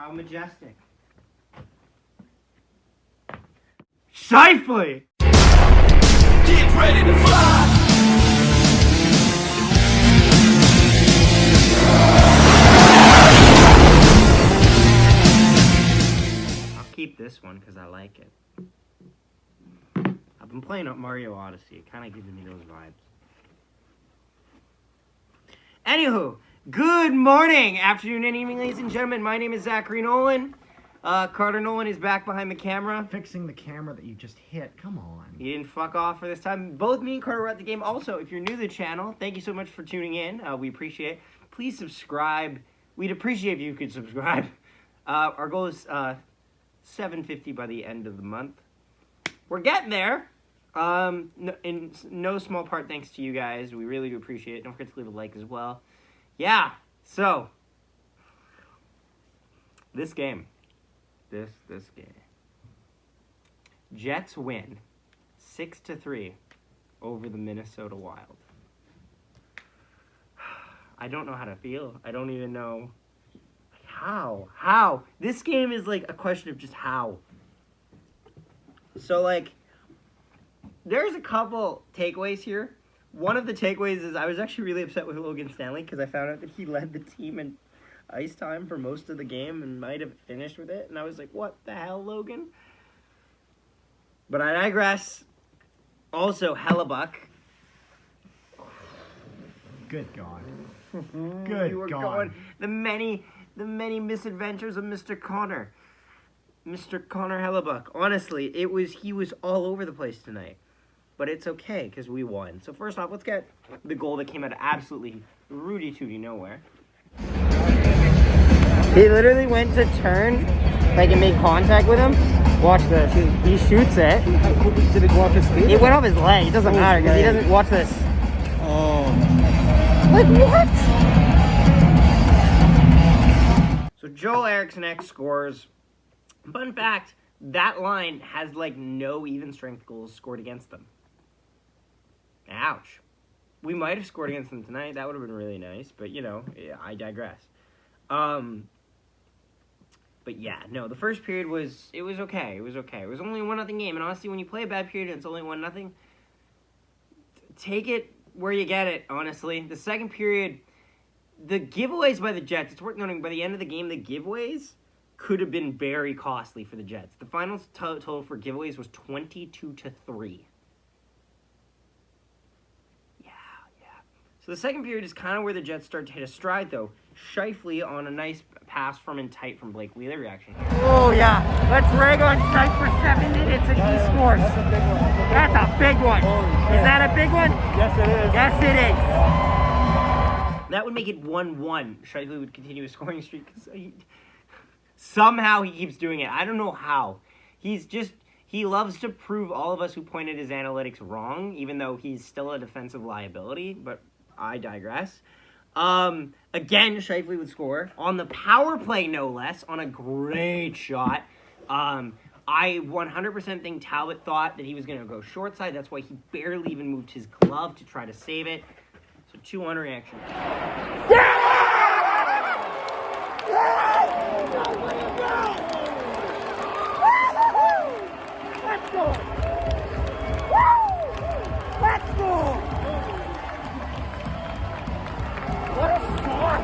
How majestic. Scheifele! Get ready to fly! I'll keep this one because I like it. I've been playing up Mario Odyssey. It kind of gives me those vibes. Anywho, good morning, afternoon, and evening, ladies and gentlemen. My name is Zachary Nolan. Carter Nolan is back behind the camera. Fixing the camera that you just hit. Come on. He didn't fuck off for this time. Both me and Carter were at the game. Also, if you're new to the channel, thank you so much for tuning in. We appreciate it. Please subscribe. We'd appreciate if you could subscribe. Our goal is 750 by the end of the month. We're getting there. In no small part thanks to you guys. We really do appreciate it. Don't forget to leave a like as well. Yeah, so this game. This game. Jets win 6-3 over the Minnesota Wild. I don't know how to feel. I don't even know how. This game is like a question of just how. So like there's a couple takeaways here. One of the takeaways is I was actually really upset with Logan Stanley because I found out that he led the team in ice time for most of the game and might have finished with it. And I was like, what the hell, Logan? But I digress. Also, Hellebuck. Good God. You were going the many misadventures of Mr. Connor. Mr. Connor Hellebuck. Honestly, he was all over the place tonight. But it's okay, because we won. So first off, let's get the goal that came out of absolutely Rudy-tooty nowhere. He literally went to turn, like, and made contact with him. Watch this. He shoots it. Did it go off his skate? It went off his leg. It doesn't matter, because he doesn't... Watch this. Oh. Like, what? So Joel Eriksson X scores. Fun fact, that line has, like, no even-strength goals scored against them. Ouch. We might have scored against them tonight. That would have been really nice. But, you know, I digress. But, yeah, no, the first period was okay. It was okay. It was only a 1-0 game. And, honestly, when you play a bad period and it's only 1-0, take it where you get it, honestly. The second period, the giveaways by the Jets, it's worth noting, by the end of the game, the giveaways could have been very costly for the Jets. The final total for giveaways was 22-3. So the second period is kind of where the Jets start to hit a stride, though. Scheifele on a nice pass from in tight from Blake Wheeler reaction. Oh, yeah. Let's rag on Scheifele for 7 minutes and he scores. That's a big one. Is that a big one? Yes, it is. Yes, it is. That would make it 1-1. Scheifele would continue a scoring streak because somehow he keeps doing it. I don't know how. He loves to prove all of us who pointed his analytics wrong, even though he's still a defensive liability, but I digress. Again, Scheifele would score on the power play, no less, on a great shot. I 100% think Talbot thought that he was going to go short side. That's why he barely even moved his glove to try to save it. So 2-1 reaction. Let's go! Let's go! What a shot!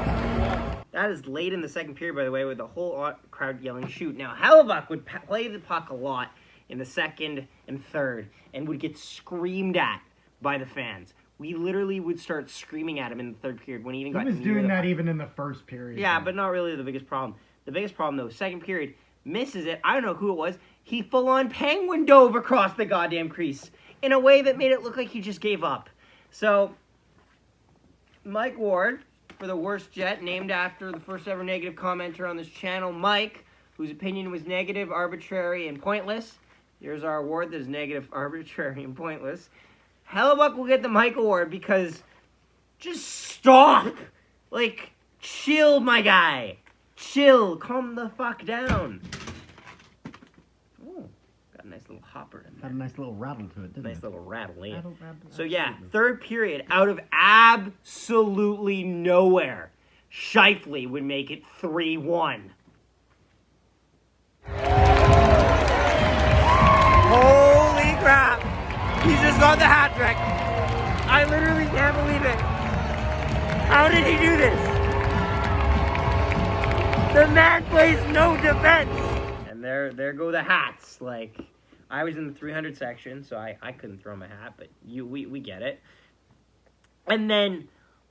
That is late in the second period, by the way, with the whole crowd yelling, shoot. Now, Hellebuck would play the puck a lot in the second and third and would get screamed at by the fans. We literally would start screaming at him in the third period when he even got near the puck. He was doing that even in the first period. Yeah, but not really the biggest problem. The biggest problem, though, second period, misses it. I don't know who it was. He full-on penguin dove across the goddamn crease in a way that made it look like he just gave up. So, Mike Ward, for the worst Jet, named after the first ever negative commenter on this channel, Mike, whose opinion was negative, arbitrary, and pointless. Here's our award that is negative, arbitrary, and pointless. Hellebuck will get the Mike Award because just stop. Like, chill, my guy. Chill. Calm the fuck down. Oh, got a nice little hopper in there. Had a nice little rattle to it, didn't it? Nice little rattle, yeah. Rattle, So, yeah, absolutely. third period, out of absolutely nowhere, Scheifele would make it 3-1. Holy crap! He's just got the hat trick. I literally can't believe it. How did he do this? The man plays no defense. And there go the hats. Like, I was in the 300 section, so I couldn't throw him a hat, but we get it. And then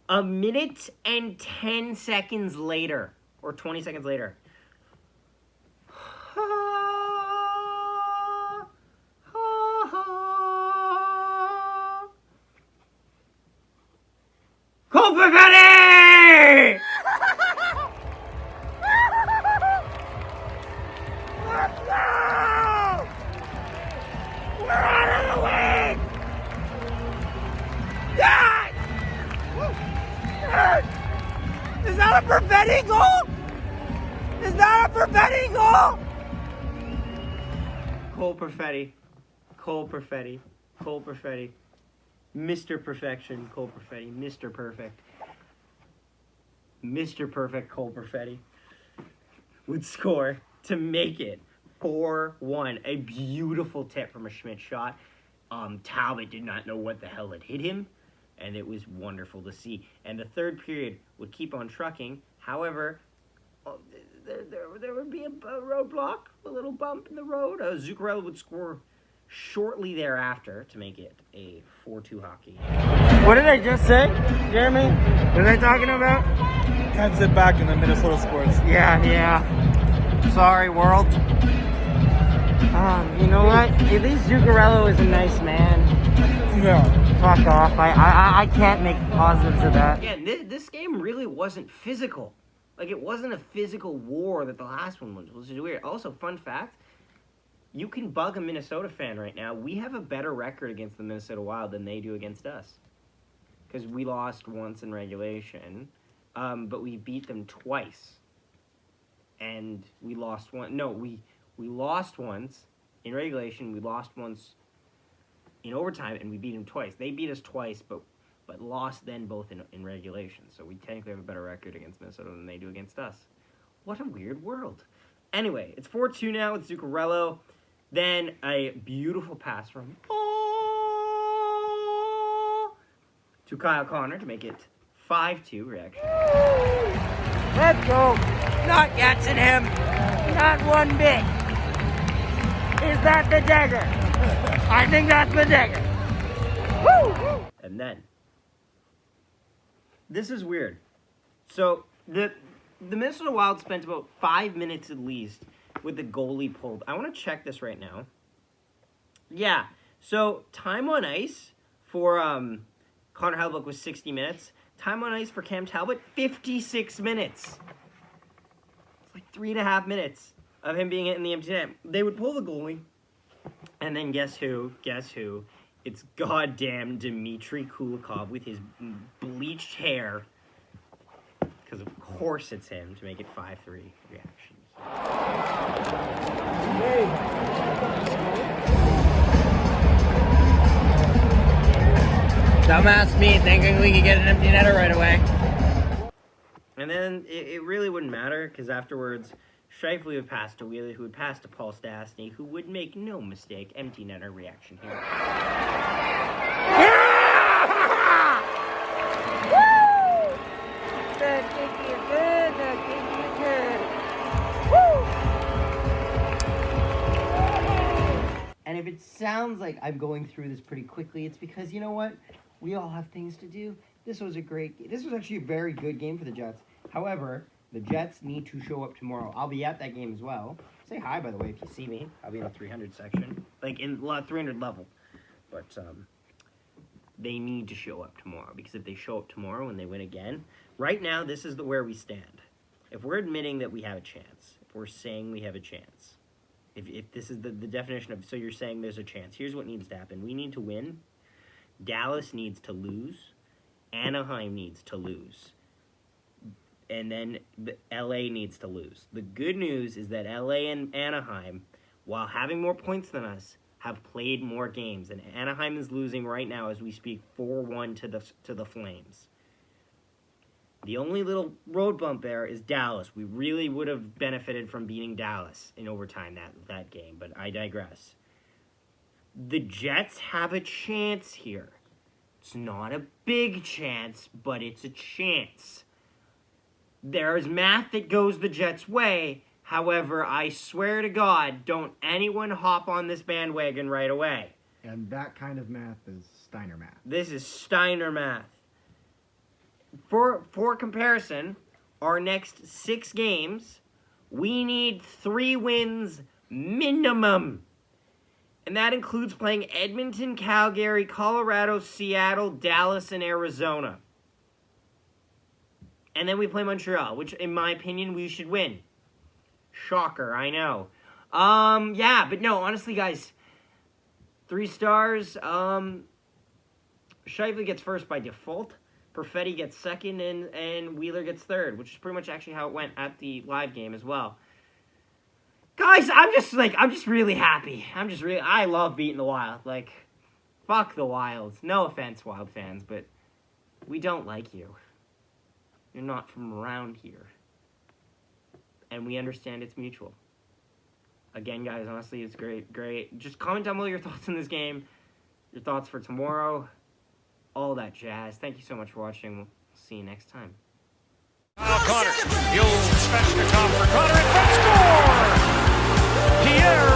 a minute and 10 seconds later, or 20 seconds later, Cole Perfetti! Let's go! We're out of the league! Yes! Yes! Is that a Perfetti goal? Is that a Perfetti goal? Cole Perfetti. Cole Perfetti. Cole Perfetti. Mr. Perfection, Cole Perfetti. Mr. Perfect. Mr. Perfect, Cole Perfetti would score to make it 4-1. A beautiful tip from a Schmidt shot. Talbot did not know what the hell had hit him, and it was wonderful to see. And the third period would keep on trucking. However, there would be a roadblock, a little bump in the road. Zuccarello would score shortly thereafter to make it a 4-2 hockey. What did I just say, Jeremy? What was I talking about? Can't sit back in the Minnesota scores. Yeah. Sorry, world. You know what? At least Zuccarello is a nice man. Yeah. Fuck off. I can't make positives of that. Yeah, this game really wasn't physical. Like, it wasn't a physical war that the last one was, which is weird. Also, fun fact, you can bug a Minnesota fan right now. We have a better record against the Minnesota Wild than they do against us. Because we lost once in regulation, but we beat them twice. And we lost one. No, we lost once in regulation. We lost once in overtime, and we beat them twice. They beat us twice, but lost then both in regulation. So we technically have a better record against Minnesota than they do against us. What a weird world. Anyway, it's 4-2 now with Zuccarello. Then a beautiful pass from to Kyle Connor to make it 5-2 reaction. Let's go. Not catching him. Not one bit. Is that the dagger? I think that's the dagger. Woo! And then, this is weird. So, the Minnesota Wild spent about 5 minutes at least with the goalie pulled. I want to check this right now. Yeah, so time on ice for Connor Hellebuyck was 60 minutes. Time on ice for Cam Talbot, 56 minutes. It's like 3.5 minutes of him being in the empty net. They would pull the goalie, and then guess who? It's goddamn Dmitry Kulikov with his bleached hair. Because of course it's him to make it 5-3 reaction. Dumbass me thinking we could get an empty netter right away. And then it really wouldn't matter because afterwards, Scheifele would pass to Wheeler, who would pass to Paul Stastny, who would make no mistake. Empty netter reaction here. Woo! The kicky is good, the kicky is good. Woo! And if it sounds like I'm going through this pretty quickly, it's because, you know what? We all have things to do. This was actually a very good game for the Jets. However, the Jets need to show up tomorrow. I'll be at that game as well. Say hi, by the way, if you see me. I'll be in the 300 section. Like, in 300 level. But, they need to show up tomorrow. Because if they show up tomorrow and they win again, right now, this is where we stand. If we're admitting that we have a chance, if we're saying we have a chance, if this is the definition of, so you're saying there's a chance, here's what needs to happen. We need to win. Dallas needs to lose. Anaheim needs to lose. And then LA needs to lose. The good news is that LA and Anaheim, while having more points than us, have played more games. And Anaheim is losing right now as we speak 4-1 to the Flames. The only little road bump there is Dallas. We really would have benefited from beating Dallas in overtime that game, but I digress. The Jets have a chance here. It's not a big chance, but it's a chance. There's math that goes the Jets' way. However, I swear to God, don't anyone hop on this bandwagon right away. And that kind of math is Steiner math. This is Steiner math. For comparison, our next 6 games, we need 3 wins minimum. And that includes playing Edmonton, Calgary, Colorado, Seattle, Dallas, and Arizona. And then we play Montreal, which, in my opinion, we should win. Shocker, I know. Yeah, but no, honestly, guys, 3 stars. Scheifele gets first by default. Perfetti gets second, and Wheeler gets third, which is pretty much actually how it went at the live game as well. Guys, I'm just really happy. I love beating the Wild. Like, fuck the Wilds. No offense, Wild fans, but we don't like you. You're not from around here. And we understand it's mutual. Again, guys, honestly, it's great. Just comment down below your thoughts on this game, your thoughts for tomorrow, all that jazz. Thank you so much for watching. We'll see you next time. Connor, the old Spectre top for Connor, and score! Pierre